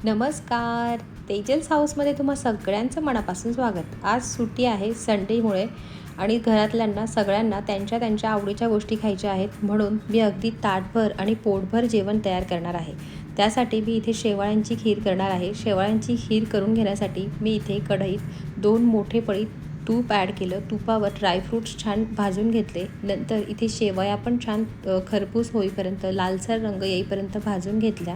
नमस्कार. तेजल्स हाऊसमध्ये तुम्हा सगळ्यांचं मनापासून स्वागत. आज सुट्टी आहे संडेमुळे आणि घरातल्यांना सगळ्यांना त्यांच्या त्यांच्या आवडीच्या गोष्टी खायच्या आहेत, म्हणून मी अगदी ताटभर आणि पोटभर जेवण तयार करणार आहे. त्यासाठी मी इथे शेवाळ्यांची खीर करणार आहे. शेवाळ्यांची खीर करून घेण्यासाठी मी इथे कढईत 2 मोठे पळी तूप ॲड केलं. तुपावर ड्रायफ्रूट्स छान भाजून घेतले. नंतर इथे शेवया पण छान खरपूस होईपर्यंत, लालसर रंग येईपर्यंत भाजून घेतल्या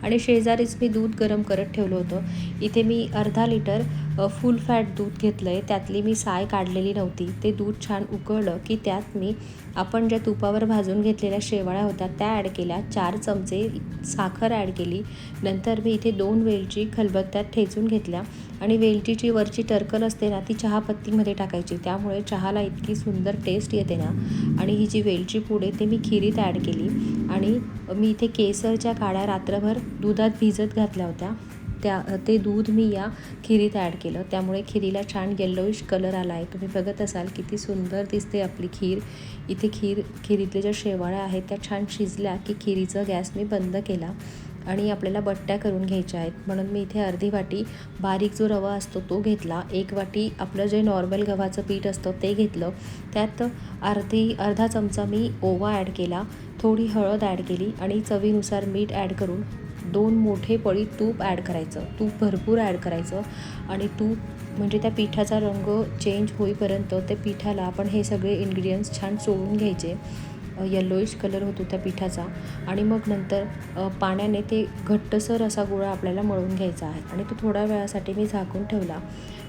आणि शेजारीच मी दूध गरम करत ठेवलं होतं. इथे मी अर्धा लिटर फुल फॅट दूध घेतलं आहे. त्यातली मी साय काढलेली नव्हती. ते दूध छान उकळलं की त्यात मी आपण ज्या तुपावर भाजून घेतलेल्या शेवाळ्या होत्या त्या ॲड केल्या. 4 चमचे साखर ॲड केली. नंतर मी इथे 2 वेलची खलबत्त्यात ठेचून घेतल्या आणि वेलचीची वरची टर्कल असते ना, ती चहापत्तीमध्ये टाकायची. त्यामुळे चहाला इतकी सुंदर टेस्ट येते ना. आणि ही जी वेलची पूड आहे ते मी खिरीत ॲड केली आणि मी इथे केसरच्या काड्या रात्रभर दुधात भिजत घातल्या होत्या. ते दूध मी या खिरीत ॲड केलं. त्यामुळे खिरीला छान येल्लोइश कलर आला आहे. तुम्ही बघत असाल किती सुंदर दिसते आपली खीर. इथे खिरीतल्या ज्या शेवाळ्या आहेत त्या छान शिजल्या की खिरीचा गॅस मी बंद केला आणि आपल्याला बट्ट्या करून घ्यायच्या आहेत. म्हणून मी इथे अर्धी वाटी बारीक जो रवा असतो तो घेतला. 1 वाटी आपलं जे नॉर्मल गव्हाचं पीठ असतं ते घेतलं. त्यात अर्धा चमचा मी ओवा ॲड केला, थोडी हळद ॲड केली आणि चवीनुसार मीठ ॲड करून 2 मोठे पळी तूप ॲड करायचं. तूप भरपूर ॲड करायचं आणि तूप म्हणजे त्या पिठाचा रंग चेंज होईपर्यंत ते पिठाला आपण हे सगळे इन्ग्रेडियंट्स छान चोळून घ्यायचे. येल्लोइश कलर होतो त्या पिठाचा आणि मग नंतर पाण्याने ते घट्टसर असा गोळा आपल्याला मळून घ्यायचा आहे आणि तो थोड्या वेळासाठी मी झाकून ठेवला.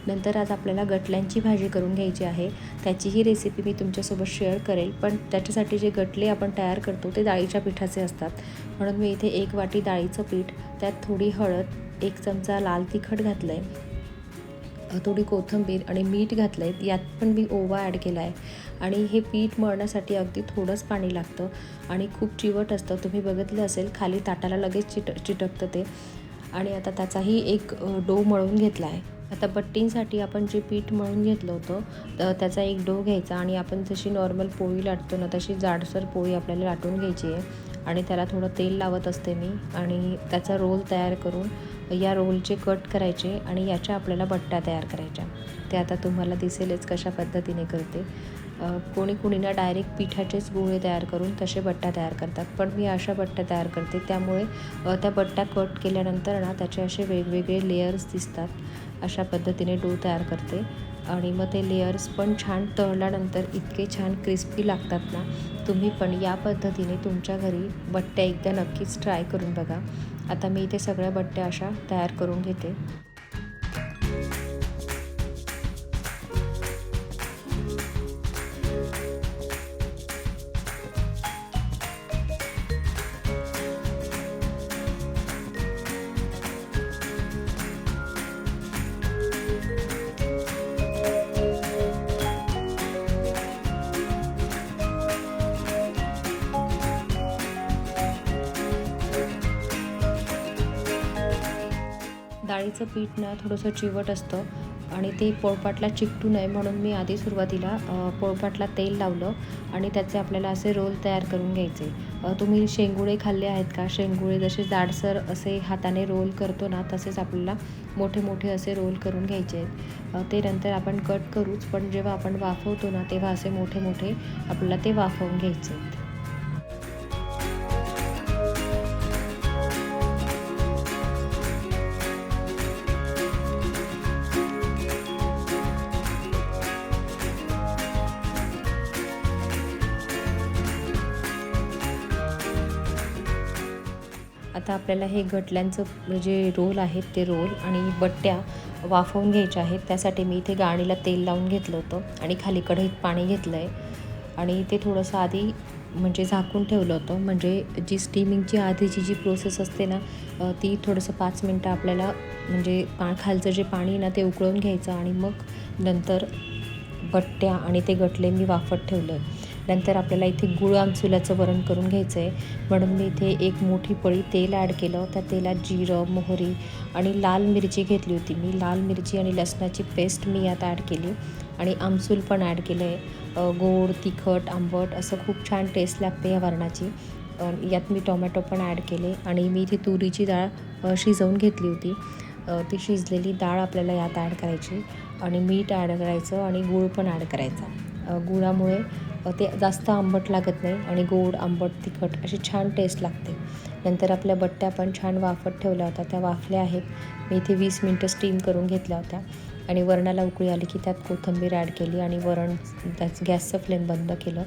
नंतर आज आपल्याला गटल्यांची भाजी करून घ्यायची आहे. त्याचीही रेसिपी मी तुमच्यासोबत शेअर करेल, पण त्याच्यासाठी जे गटले आपण तयार करतो ते डाळीच्या पिठाचे असतात. म्हणून मी इथे 1 वाटी डाळीचं पीठ, त्यात थोडी हळद, 1 चमचा लाल तिखट घातलं आहे, थोडी कोथिंबीर आणि मीठ घातलं आहे. यात पण मी ओवा ॲड केला आहे आणि हे पीठ मळण्यासाठी अगदी थोडंच पाणी लागतं आणि खूप चिवट असतं. तुम्ही बघितलं असेल खाली ताटाला लगेच चिटकतं ते. आणि आता त्याचाही एक डो मळून घेतला आहे. आता बट्टींसाठी आपण जे पीठ मळून घेतलं होतं त्याचा एक डो घ्यायचा आणि आपण जशी नॉर्मल पोळी लाटतो ना तशी जाडसर पोळी आपल्याला लाटून घ्यायची आहे आणि त्याला थोडं तेल लावत असते मी आणि त्याचा रोल तयार करून या रोलचे कट करायचे आणि याच्या आपल्याला बट्ट्या तयार करायच्या. ते आता तुम्हाला दिसेलच कशा पद्धतीने करते. कोणी ना डायरेक्ट पिठाचेच गोळे तयार करून तसे बट्ट्या तयार करतात, पण मी अशा बट्ट्या तयार करते. त्यामुळे त्या बट्ट्या कट केल्यानंतर ना त्याचे असे वेगवेगळे लेयर्स दिसतात. अशा पद्धतीने डो तयार करते आणि मग ते लेयर्स पण छान तळल्यानंतर इतके छान क्रिस्पी लागतात ना. तुम्ही पण या पद्धतीने तुमच्या घरी बट्ट्या एकदा नक्कीच ट्राय करून बघा. आता मी इथे सगळ्या बट्ट्या अशा तयार करून घेते. डाळीचं पीठ ना थोडंसं चिवट असतं आणि ते पोळपाटला चिकटू नये म्हणून मी आधी सुरुवातीला पोळपाटला तेल लावलं आणि त्याचे आपल्याला असे रोल तयार करून घ्यायचे. तुम्ही शेंगुळे खाल्ले आहेत का? शेंगुळे जसे जाडसर असे हाताने रोल करतो ना तसेच आपल्याला मोठे मोठे असे रोल करून घ्यायचे आहेत. ते नंतर आपण कट करूच, पण जेव्हा आपण वाफवतो ना तेव्हा असे मोठे मोठे आपल्याला ते वाफवून घ्यायचे आहेत. आता आपल्याला हे गटल्यांचं जे रोल आहेत ते रोल आणि बट्ट्या वाफवून घ्यायच्या आहेत. त्यासाठी मी इथे गाळणीला तेल लावून घेतलं होतं आणि खाली कढईत पाणी घेतलं आहे आणि ते थोडंसं आधी म्हणजे झाकून ठेवलं होतं. म्हणजे जी स्टीमिंगची आधीची जी प्रोसेस असते ना ती थोडंसं 5 मिनटं आपल्याला म्हणजे खालचं जे पाणी ना ते उकळून घ्यायचं आणि मग नंतर बट्ट्या आणि ते गटले मी वाफत ठेवलं आहे. नंतर आपल्याला इथे गुळ आमसुलाचं वरण करून घ्यायचं आहे, म्हणून मी इथे 1 मोठी पळी तेल ॲड केलं. त्या तेलात जिरं, मोहरी आणि लाल मिरची घेतली होती मी. लाल मिरची आणि लसणाची पेस्ट मी यात ॲड केली आणि आमसूल पण ॲड केलं आहे. गोड, तिखट, आंबट असं खूप छान टेस्ट लागते या वरणाची. यात मी टोमॅटो पण ॲड केले आणि मी इथे तुरीची डाळ शिजवून घेतली होती. ती शिजलेली डाळ आपल्याला यात ॲड करायची आणि मीठ ॲड करायचं आणि गूळ पण ॲड करायचा. गुळामुळे ते जास्त आंबट लागत नाही आणि गोड, आंबट, तिखट अशी छान टेस्ट लागते. नंतर आपल्या बट्ट्या पण छान वाफत ठेवल्या होत्या, त्या वाफल्या आहेत. मी इथे 20 मिनटं स्टीम करून घेतल्या होत्या आणि वरणाला उकळी आली की त्यात कोथिंबीर ॲड केली आणि वरण गॅसचं फ्लेम बंद केलं.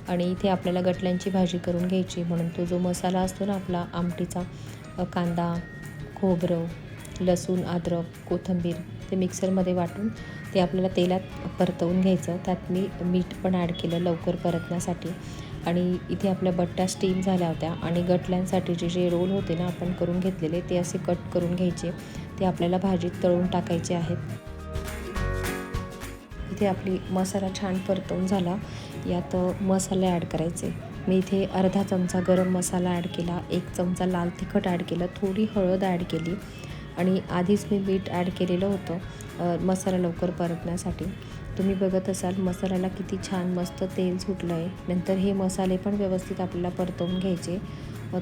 आणि इथे आपल्याला गटल्यांची भाजी करून घ्यायची, म्हणून तो जो मसाला असतो ना आपला आमटीचा, कांदा, खोबरं, लसूण, अद्रक, कोथिंबीर ते मिक्सरमध्ये वाटून ते आपल्याला तेलात परतवून घ्यायचं. त्यात मी मीठ पण ॲड केलं लवकर परतण्यासाठी. आणि इथे आपल्या बट्ट्या स्टीम झाल्या होत्या आणि गटल्यांसाठी जे रोल होते ना आपण करून घेतलेले, ते असे कट करून घ्यायचे. ते आपल्याला भाजीत तळून टाकायचे आहेत. इथे आपली मसाला छान परतवून झाला. यात मसाले ॲड करायचे. मी इथे अर्धा चमचा गरम मसाला ॲड केला, 1 चमचा लाल तिखट ॲड केलं, थोडी हळद ॲड केली आणि आधीच मी मीठ ॲड केलेलं होतं मसाला लवकर परतण्यासाठी. तुम्ही बघत असाल मसाल्याला किती छान मस्त तेल सुटलं आहे. नंतर हे मसाले पण व्यवस्थित आपल्याला परतवून घ्यायचे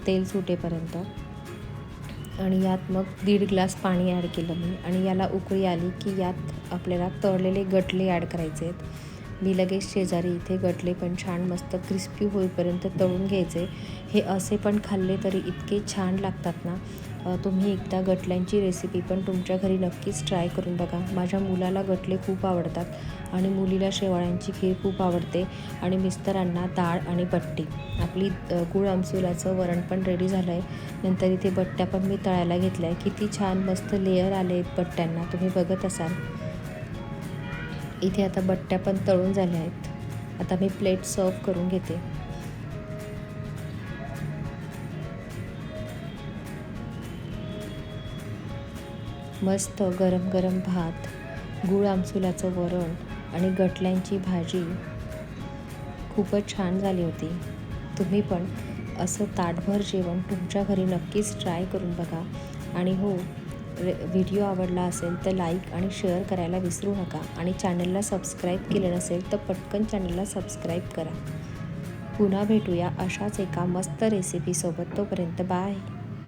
तेल सुटेपर्यंत. आणि यात मग 1.5 ग्लास पाणी ॲड केलं मी आणि याला उकळी आली की यात आपल्याला तळलेले गटले ॲड करायचे आहेत. मी लगेच शेजारी इथे गटले पण छान मस्त क्रिस्पी होईपर्यंत तळून घ्यायचे. हे असे पण खाल्ले तरी इतके छान लागतात ना. तुम्ही एकदा गटल्यांची रेसिपी पण तुमच्या घरी नक्कीच ट्राय करून बघा. माझ्या मुलाला गटले खूप आवडतात आणि मुलीला शेवाळ्यांची खीर खूप आवडते आणि मिस्टरांना डाळ आणि बट्टी. आपली गूळ आमसुलाचं वरण पण रेडी झालं आहे. नंतर इथे बट्ट्या पण मी तळायला घेतल्या आहे. किती छान मस्त लेअर आले आहेत बट्ट्यांना, तुम्ही बघत असाल. इथे आता बट्ट्या पण तळून झाल्या आहेत. आता मी प्लेट सर्व करून घेते. मस्त गरम गरम भात, गूळ आमसुलाचं वरण आणि गटल्यांची भाजी खूपच छान झाली होती. तुम्ही पण असं ताटभर जेवण तुमच्या घरी नक्कीच ट्राय करून बघा. आणि हो, व्हिडिओ आवडला असेल तर लाईक आणि शेअर करायला विसरू नका आणि चॅनलला सबस्क्राईब केलं नसेल तर पटकन चॅनलला सबस्क्राईब करा. पुन्हा भेटूया अशाच एका मस्त रेसिपीसोबत. तोपर्यंत बाय.